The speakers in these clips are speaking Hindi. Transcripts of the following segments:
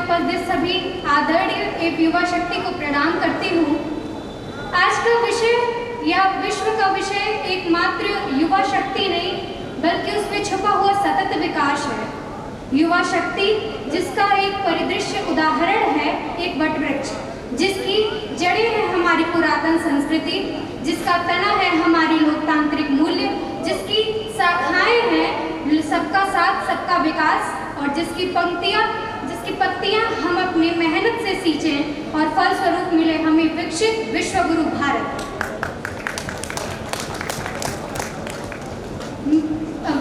उपस्थित सभी आदरणीय एवं युवा शक्ति को प्रणाम करती हूँ। आज का विषय या विश्व का विषय एकमात्र युवा शक्ति नहीं बल्कि उसमें छुपा हुआ सतत विकास है। युवा शक्ति जिसका एक परिदृश्य उदाहरण है एक वटवृक्ष, जिसकी जड़ें हैं हमारी पुरातन संस्कृति, जिसका तना है हमारी लोकतांत्रिक मूल्य, जिसकी शाखाएं हैं सबका साथ सबका विकास, और जिसकी पत्तियां हम अपनी मेहनत से सींचें और फलस्वरूप मिले हमें विकसित विश्वगुरु भारत।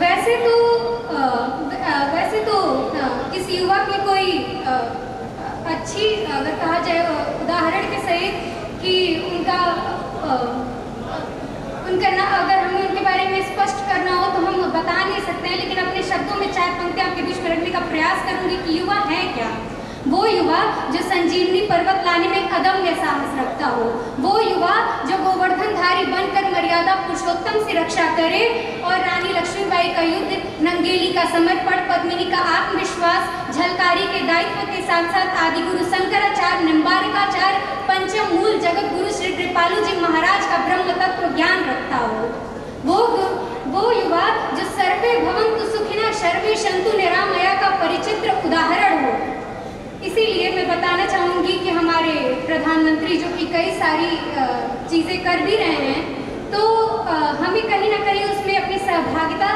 वैसे तो किसी युवा की कोई अच्छी अगर कहा जाए उदाहरण के सहित कि उनका ना अगर हमें उनके बारे में स्पष्ट करना हो तो हम बता नहीं सकते हैं, लेकिन अपने शब्दों में 4 पंक्तियां आपके बीच में रखने का प्रयास करूंगी कि युवा है क्या। वो युवा जो संजीवनी पर्वत लाने में अदम्य साहस रखता हो, वो युवा जो गोवर्धनधारी बनकर मर्यादा पुरुषोत्तम से रक्षा करे और रानी लक्ष्मीबाई का युद्ध, नंगेली का समर्पण, पद्मिनी का आत्मविश्वास, झलकारी के दायित्व के साथ साथ आदि गुरु शंकराचार्य, निम्बारिकाचार्य, पंचम मूल जगत गुरु श्री कृपालु जी महाराज का ब्रह्म तत्व ज्ञान रखता हो। वो युवा जो सर्वे भवन्तु सुखिनः सर्वे सन्तु निरामया का परिचित्र उदाहरण हो। इसीलिए मैं बताना चाहूँगी कि हमारे प्रधानमंत्री जो कि कई सारी चीज़ें कर भी रहे हैं, तो हमें कहीं ना कहीं उसमें अपनी सहभागिता,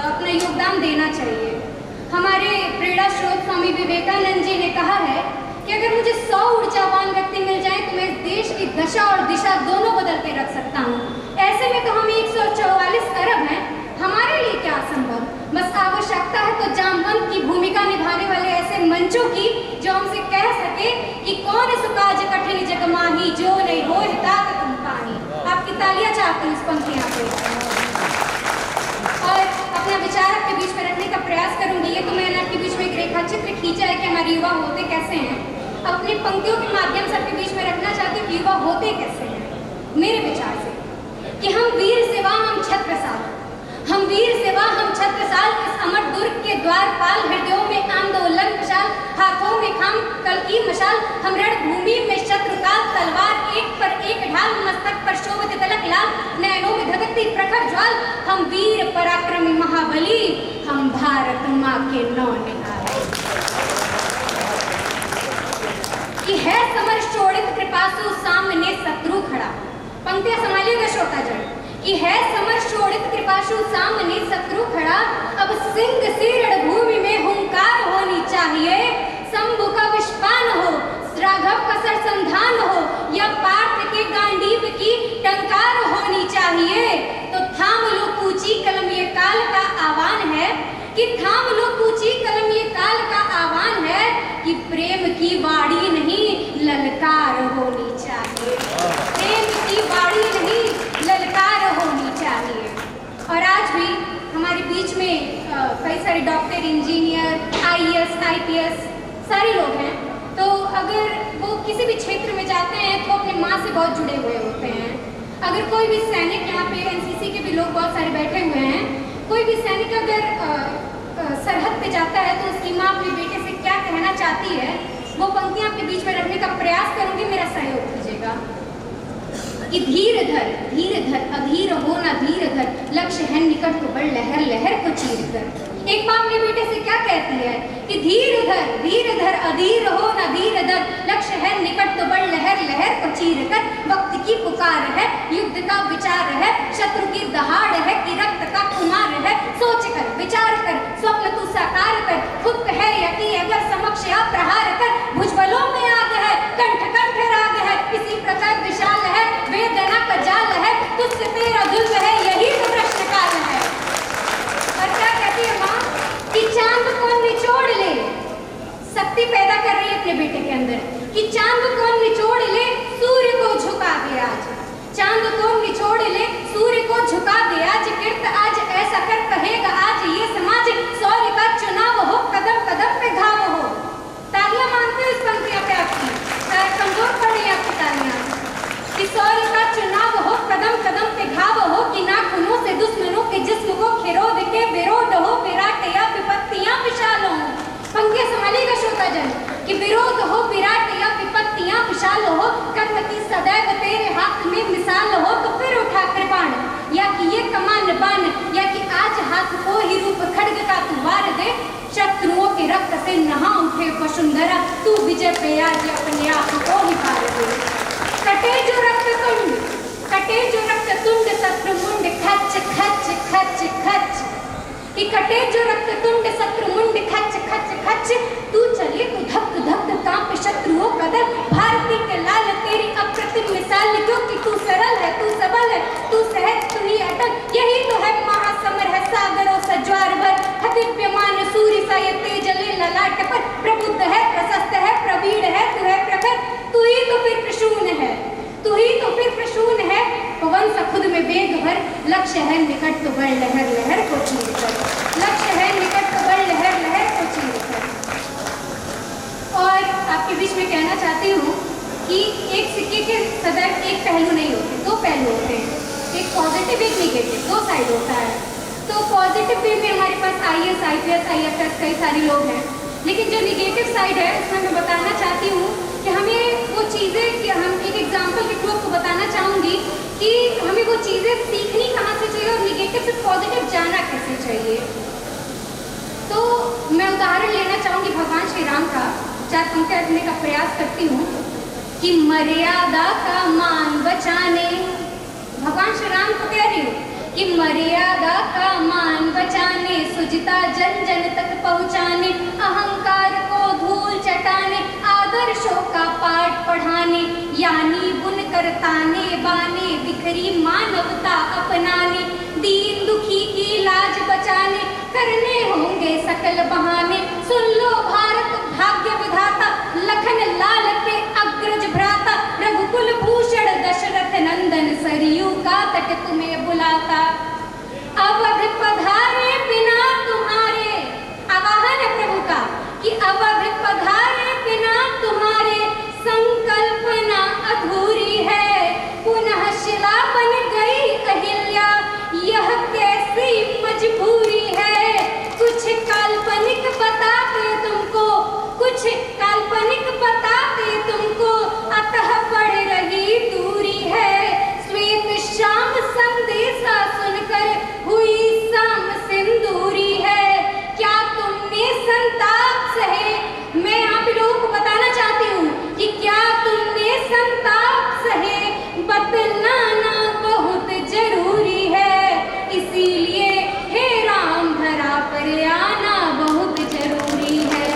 अपना योगदान देना चाहिए। हमारे प्रेरणा स्रोत स्वामी विवेकानंद जी ने कहा है कि अगर मुझे 100 ऊर्जावान व्यक्ति मिल जाए तो मैं इस देश की दशा और दिशा दोनों बदल के रख सकता हूँ। ऐसे में तो हम 144 अरब हैं, हमारे लिए क्या असंभव। बस आवश्यकता है तो जामवंत की भूमिका निभाने वाले ऐसे मंचों की जो हमसे कह सके कि कौन सुकाज कठिन जग माही जो नहीं हो ताकत पानी। आपकी तालियां चाहती हूँ इस पंक्तियां पे, और अपना विचार आपके बीच में रखने का प्रयास करूंगी। ये तो मैंने आपके बीच में एक रेखा चित्र खींचा है कि हमारे युवा होते कैसे हैं। अपनी पंक्तियों के माध्यम से आपके बीच में रखना चाहती हूँ कि युवा होते कैसे हैं। मेरे विचार से कि हम वीर सेवा हम छत्रसाल, हम वीर सेवा हम छत्रसाल, इस अमर दुर्ग के द्वारपाल, हृदयों में आंदोलन मशाल, हाथों में खाम कल की मशाल, हम रणभूमि में शत्रु का तलवार, एक पर एक ढाल, मस्तक पर शोभित तिलक लाल, नैनों में धधकती प्रखर ज्वाल, हम वीर पराक्रमी महाबली, हम भारत माँ के नौनिहाल। कि है समर शोणित कृपासु सामने शत्रु खड़ा। पंक्तियां संभालिएगा श्रोताजन। कि है समर शोणित कृपासु सामने शत्रु खड़ा, अब सिंह सी रणभूमि में हुंकार होनी चाहिए। शंभु का विष्पान हो, राघव का सरसंधान हो, या पार्थ के गांडीव की टंकार होनी चाहिए। तो थाम लो कूची कलम ये काल का आह्वान है, कि थाम लो कूची कलम ये काल का आह्वान है, कि प्रेम की वाणी नहीं ललकार होनी चाहिए। प्रेम की वाणी नहीं ललकार होनी चाहिए। और आज भी हमारे बीच में कई सारे डॉक्टर, इंजीनियर, IAS, IPS सारे लोग हैं। तो अगर वो किसी भी क्षेत्र में जाते हैं तो अपनी माँ से बहुत जुड़े हुए होते हैं। अगर कोई भी सैनिक, यहाँ पे NCC के भी लोग बहुत सारे बैठे हुए हैं, कोई भी सैनिक अगर सरहद पे जाता है तो उसकी माँ अपने बेटे से क्या कहना चाहती है, वो पंक्तियां आपके बीच में रखने का प्रयास करूंगी, मेरा सहयोग कीजिएगा। कि धीर धर अधीर हो ना धीर धर, लक्ष्य है निकट तो बढ़ लहर लहर को चीर कर। एक माँ अपने बेटे से क्या कहती है कि धीर धर अधीर हो ना धीर धर, लक्ष्य है निकट तो बढ़ लहर लहर को चीर कर। वक्त की पुकार है, युद्ध का विचार है, शत्रु की दहाड़ है, कि रक्त का कुमार है। सोच कर विचार कर स्वप्न तू साकार कर, खुद है यकी अगर समक्ष या प्रहार कर। भुजबलों में आग है, कंठ कंठ राग है, इसी प्रकार विशाल है, वेदना का जाल है, तुझसे तेरा जुल्म है, यही तो प्रश्न काल है। और क्या कहती है माँ कि चांद को निचोड़ ले, शक्ति पैदा कर रही है अपने बेटे के अंदर, कि चांद को निचोड़ ले सूर्य को झुका दे आज, चांद को निचोड़ ले सूर्य को झुका दे आज। कृत आज ऐसा कर कहेगा आज ये समाज, शौर्य का चुनाव हो, कदम कदम पे घाव हो। तालियां मानते हो इस पंक्तियां पे आपकी, कमजोर पड़ रही है आपकी तालियां। कि शौर्य का चुनाव हो, कदम कदम पे घाव हो, कि नाखूनों से दुश्मनों के जिस्म को खिरोद के विरोध हो, विराट या विपत्तियां विशाल हो। पंक्तियां संभालिएगा श्रोताजन। कि विरोध हाथ को ही रूप खड्ग का तू वार दे, शत्रुओं के रक्त से नहा उठे वसुंधरा, तू विजय पे आज अपने आप को ही पार दे। कटे जो रक्त तुंड शत्रु मुंड खच खच खच खच, कि कटे जो रक्त तुंड शत्रु मुंड खच खच खच, तू चले तू धक धक कांप शत्रुओं का दल, भारती के लाल तेरी अप्रतिम मिसाल, क्योंकि तू सरल है, तू सबल है, तू सहज, तू ही अटल, यही तो है महासमर है सागरों सा ज्वार भर, दिव्यमान सूर्य सा ये तेज ले ललाट पर, प्रबुद्ध है, प्रशस्त है, प्रवीण है, तू है प्रखर, तू ही तो फिर प्रसून है, तू ही तो फिर प्रसून है, पवन सा खुद में वेग भर, लक्ष्य है निकट तो बढ़ लहर लहर को चीर कर, लक्ष्य है निकट तो बढ़ लहर लहर को चीर कर। और आपके बीच में कहना चाहती हूँ कि एक सिक्के के सदैव एक पहलू नहीं होते, दो पहलू होते हैं, एक पॉजिटिव एक नेगेटिव, दो साइड होता है। तो पॉजिटिव वे में हमारे पास IAS IPS IFS कई सारे लोग हैं, लेकिन जो निगेटिव साइड है उसमें मैं बताना चाहती हूँ कि हमें वो चीज़ें, कि हम एक एग्जाम्पल के थ्रू आपको बताना चाहूँगी कि हमें वो चीज़ें सीखनी कहाँ से चाहिए और निगेटिव से पॉजिटिव जाना कैसे चाहिए। तो मैं उदाहरण लेना चाहूँगी भगवान श्री राम का, चार पंक्तियाँ रखने का प्रयास करती हूँ कि मर्यादा का मान बचाने, भगवान श्री राम को कह रही हूँ कि मर्यादा का मान बचाने, सुजिता जन जन तक पहुँचाने, अहंकार को धूल चटाने, आदर्शों का पाठ पढ़ाने, यानी बुनकर ताने बाने, बिखरी मानवता अपनाने, दीन दुखी की लाज बचाने, करने होंगे सकल बहाने, सुन लो भारत भाग्य विधाता, लखन लाल के अग्रज भ्राता, रघुकुल भूषण दशरथ नंदन, सरयू का तट तुम्हें बुलाता, अवध पधारे बिना तुम्हारे, आवाहन है प्रभु का कि अवध पधारे बिना तुम्हारे, संकल्पना अधूरी है, पुनः शिला बन गई अहिल्या, यह कैसी मजबूरी है, कुछ काल्पनिक बताते तुमको, कुछ काल्पनिक बताते तुमको, अतः बढ़ रही दूरी है, श्वेत श्याम संदेशा सुनकर हुई शाम सिंदूरी है, क्या तुमने संताप सहे, मैं यहाँ पे लोगों को बताना चाहती हूँ कि क्या तुमने संताप सहे, बतलाना बहुत जरूरी है, इसीलिए हे राम धरा पर आना बहुत जरूरी है,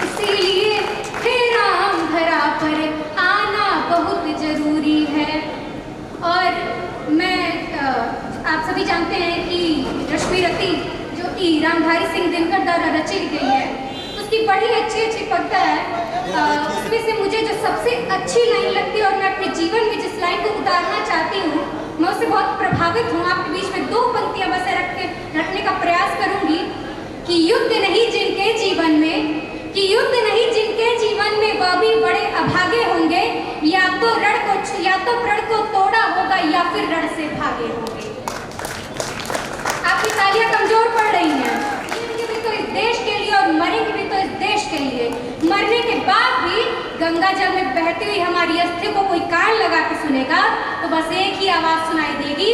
इसीलिए हे राम धरा पर आना बहुत जरूरी है। और मैं आप सभी जानते हैं कि रश्मि रति जो कि रामधारी सिंह दिनकर द्वारा रची गई है, उसकी बड़ी अच्छी कविता है, उसमें से मुझे जो सबसे अच्छी लाइन लगती है और मैं अपने जीवन में जिस लाइन को उतारना चाहती हूँ, मैं उससे बहुत प्रभावित हूँ। आपके बीच में दो पंक्तियाँ बस रखने का प्रयास करूँगी कि युद्ध नहीं जिनके जीवन में, कि युद्ध नहीं जिनके जीवन में, वह भी बड़े अभागे होंगे, या तो प्रण को तोड़ा होगा या फिर रण से भागे होंगे। आपकी तालियां कमजोर पड़ रही हैं, जिएंगे भी तो इस देश के लिए और मरेंगे भी तो इस देश के लिए, मरने के बाद भी गंगा जल में बहती हुई हमारी अस्थि को कोई कान लगा के सुनेगा तो बस एक ही आवाज सुनाई देगी,